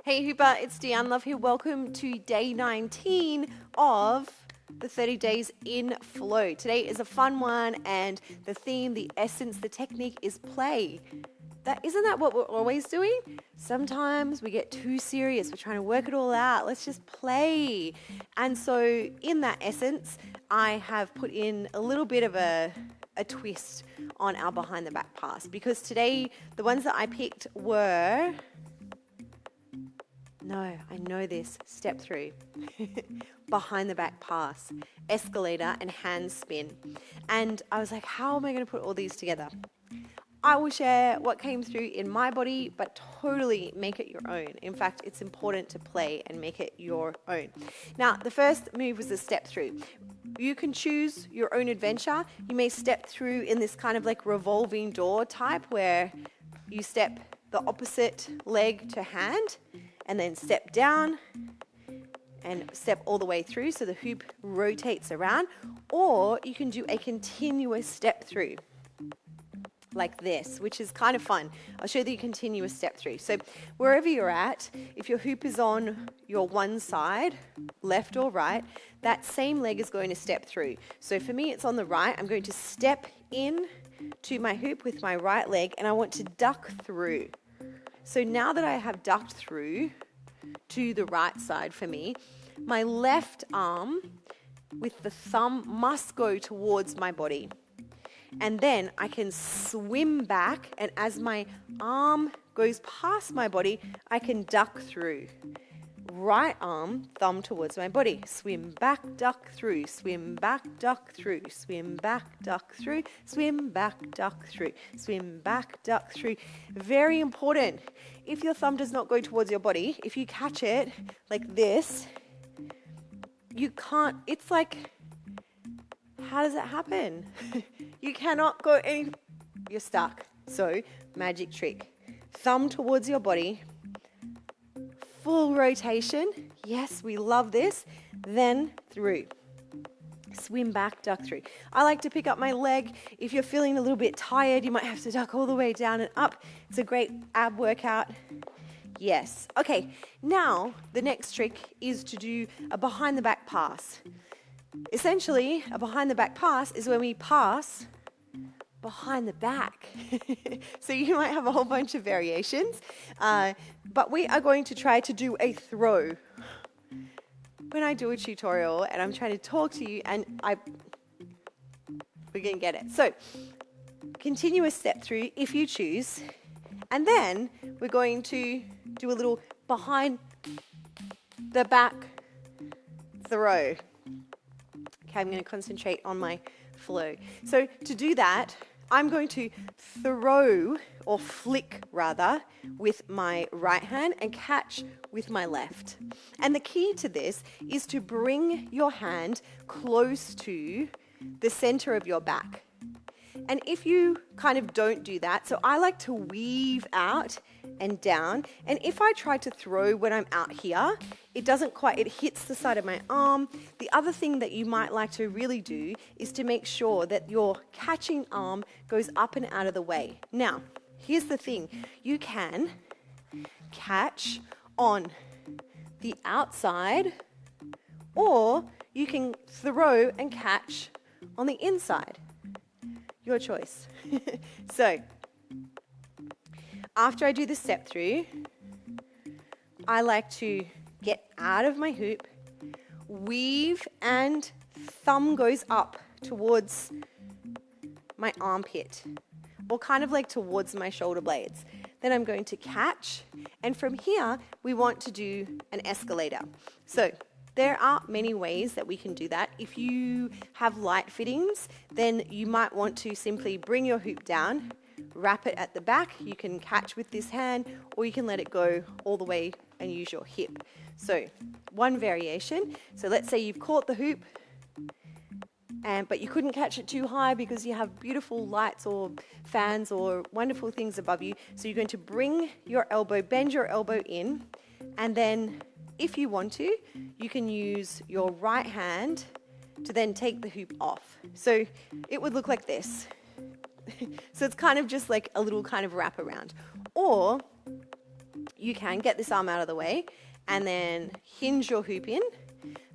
Hey Hooper, it's Deanne Love here. Welcome to day 19 of the 30 days in flow. Today is a fun one, and the theme, the essence, the technique is play. Isn't that what we're always doing? Sometimes we get too serious. We're trying to work it all out. Let's just play. And so in that essence, I have put in a little bit of a twist on our behind the back pass, because today the ones that I picked were... No, I know this. Step through. Behind the back pass, escalator, and hand spin. And I was like, how am I going to put all these together? I will share what came through in my body, but totally make it your own. In fact, it's important to play and make it your own. Now, the first move was the step through. You can choose your own adventure. You may step through in this kind of like revolving door type where you step the opposite leg to hand, and then step down and step all the way through so the hoop rotates around. Or you can do a continuous step through like this, which is kind of fun. I'll show you the continuous step through. So wherever you're at, if your hoop is on your one side, left or right, that same leg is going to step through. So for me, it's on the right. I'm going to step in to my hoop with my right leg, and I want to duck through. So now that I have ducked through to the right side for me, my left arm with the thumb must go towards my body. And then I can swim back, and as my arm goes past my body, I can duck through. Right arm, thumb towards my body. Swim back, duck through. Swim back, duck through. Swim back, duck through. Swim back, duck through. Swim back, duck through. Very important. If your thumb does not go towards your body, if you catch it like this, you can't, it's like, how does it happen? You cannot go any, you're stuck. So, magic trick. Thumb towards your body. Full rotation. Yes, we love this. Then through. Swim back, duck through. I like to pick up my leg. If you're feeling a little bit tired, you might have to duck all the way down and up. It's a great ab workout. Yes. Okay, now the next trick is to do a behind the back pass. Essentially, a behind the back pass is when we pass behind the back. So you might have a whole bunch of variations, but we are going to try to do a throw. When I do a tutorial and I'm trying to talk to you, and we're going to get it. So continuous step through if you choose, and then we're going to do a little behind the back throw. Okay, I'm going to concentrate on my flow. So to do that, I'm going to throw, or flick rather, with my right hand and catch with my left. And the key to this is to bring your hand close to the center of your back. And if you kind of don't do that, so I like to weave out and down. And if I try to throw when I'm out here, it doesn't quite, it hits the side of my arm. The other thing that you might like to really do is to make sure that your catching arm goes up and out of the way. Now, here's the thing. You can catch on the outside, or you can throw and catch on the inside. Your choice. So, after I do the step through, I like to get out of my hoop, weave, and thumb goes up towards my armpit, or kind of like towards my shoulder blades. Then I'm going to catch, and from here, we want to do an escalator. So, there are many ways that we can do that. If you have light fittings, then you might want to simply bring your hoop down, wrap it at the back. You can catch with this hand, or you can let it go all the way and use your hip. So one variation. So let's say you've caught the hoop, but you couldn't catch it too high because you have beautiful lights or fans or wonderful things above you. So you're going to bring your elbow, bend your elbow in, and then if you want to, you can use your right hand to then take the hoop off. So it would look like this. So it's kind of just like a little kind of wrap around. Or you can get this arm out of the way and then hinge your hoop in.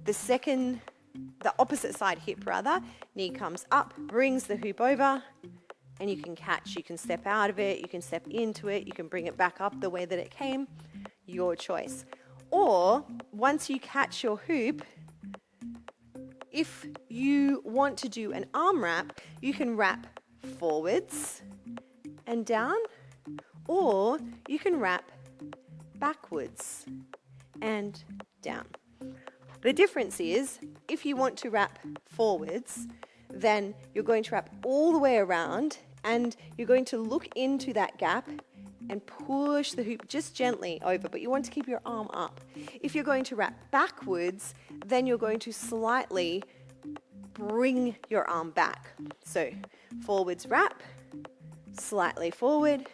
The opposite side hip rather, knee comes up, brings the hoop over, and you can catch. You can step out of it, you can step into it, you can bring it back up the way that it came, your choice. Or once you catch your hoop, if you want to do an arm wrap, you can wrap forwards and down, or you can wrap backwards and down. The difference is, if you want to wrap forwards, then you're going to wrap all the way around and you're going to look into that gap and push the hoop just gently over, but you want to keep your arm up. If you're going to wrap backwards, then you're going to slightly bring your arm back. So forwards wrap, slightly forward,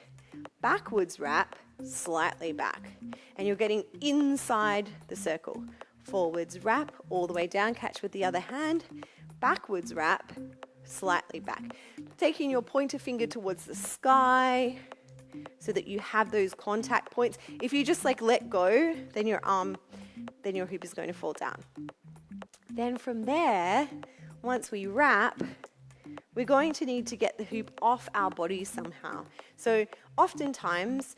backwards wrap, slightly back. And you're getting inside the circle. Forwards wrap all the way down, catch with the other hand, backwards wrap, slightly back. Taking your pointer finger towards the sky so that you have those contact points. If you just let go, then your hoop is going to fall down. Then from there, once we wrap, we're going to need to get the hoop off our body somehow. So oftentimes,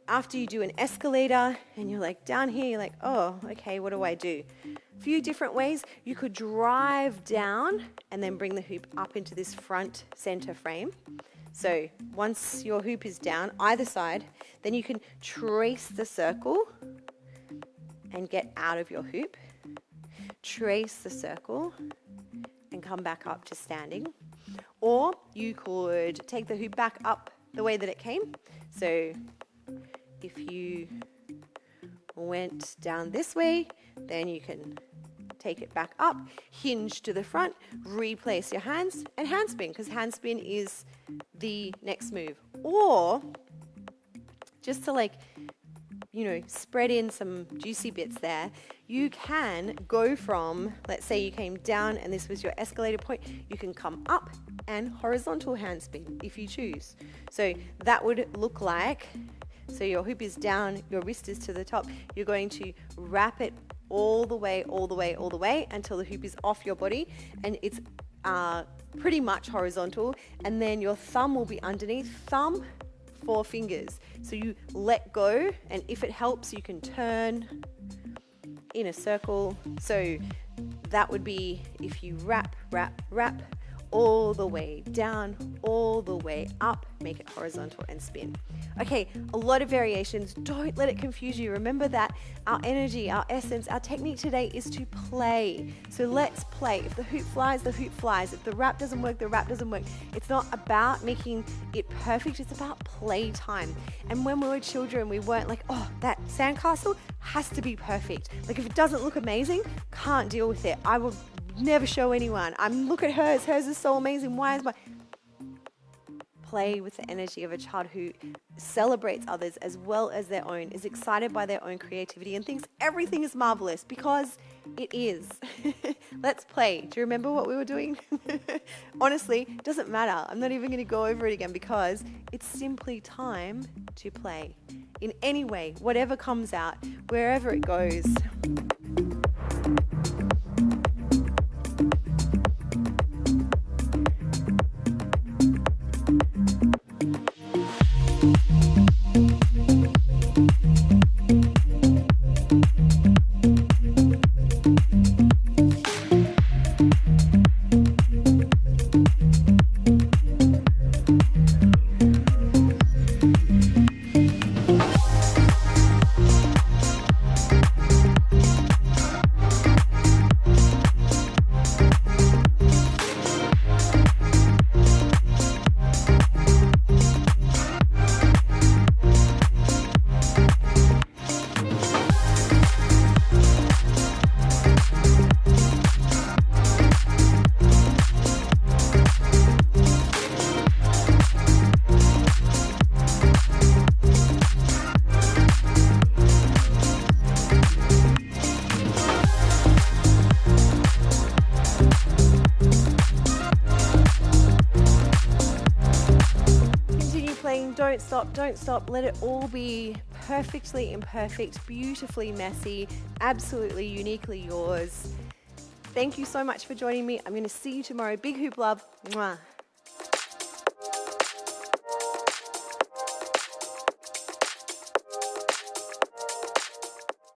after you do an escalator and you're down here, you're oh, okay, what do I do? A few different ways. You could drive down and then bring the hoop up into this front center frame. So once your hoop is down, either side, then you can trace the circle and get out of your hoop. Trace the circle and come back up to standing. Or you could take the hoop back up the way that it came. So if you went down this way, then you can take it back up, hinge to the front, replace your hands, and handspin, because handspin is the next move. Or just to spread in some juicy bits there, you can go from, let's say you came down and this was your escalator point, you can come up and horizontal handspin if you choose. So that would look like, so your hoop is down, your wrist is to the top, you're going to wrap it all the way until the hoop is off your body and it's pretty much horizontal, and then your thumb will be underneath, thumb, 4 fingers. So you let go, and if it helps, you can turn in a circle. So that would be if you wrap all the way down, all the way up, make it horizontal and spin. Okay, a lot of variations. Don't let it confuse you. Remember that our energy, our essence, our technique today is to play. So let's play. If the hoop flies, the hoop flies. If the wrap doesn't work, the wrap doesn't work. It's not about making it perfect. It's about playtime. And when we were children, we weren't oh, that sandcastle has to be perfect. If it doesn't look amazing, can't deal with it. I will never show anyone. Look at hers. Hers is so amazing. Why is my... Play with the energy of a child who celebrates others as well as their own, is excited by their own creativity and thinks everything is marvelous, because it is. Let's play. Do you remember what we were doing? Honestly, it doesn't matter. I'm not even going to go over it again, because it's simply time to play. In any way, whatever comes out, wherever it goes. Don't stop, let it all be perfectly imperfect, beautifully messy, absolutely uniquely yours. Thank you so much for joining me. I'm going to see you tomorrow. Big hoop love. Mwah.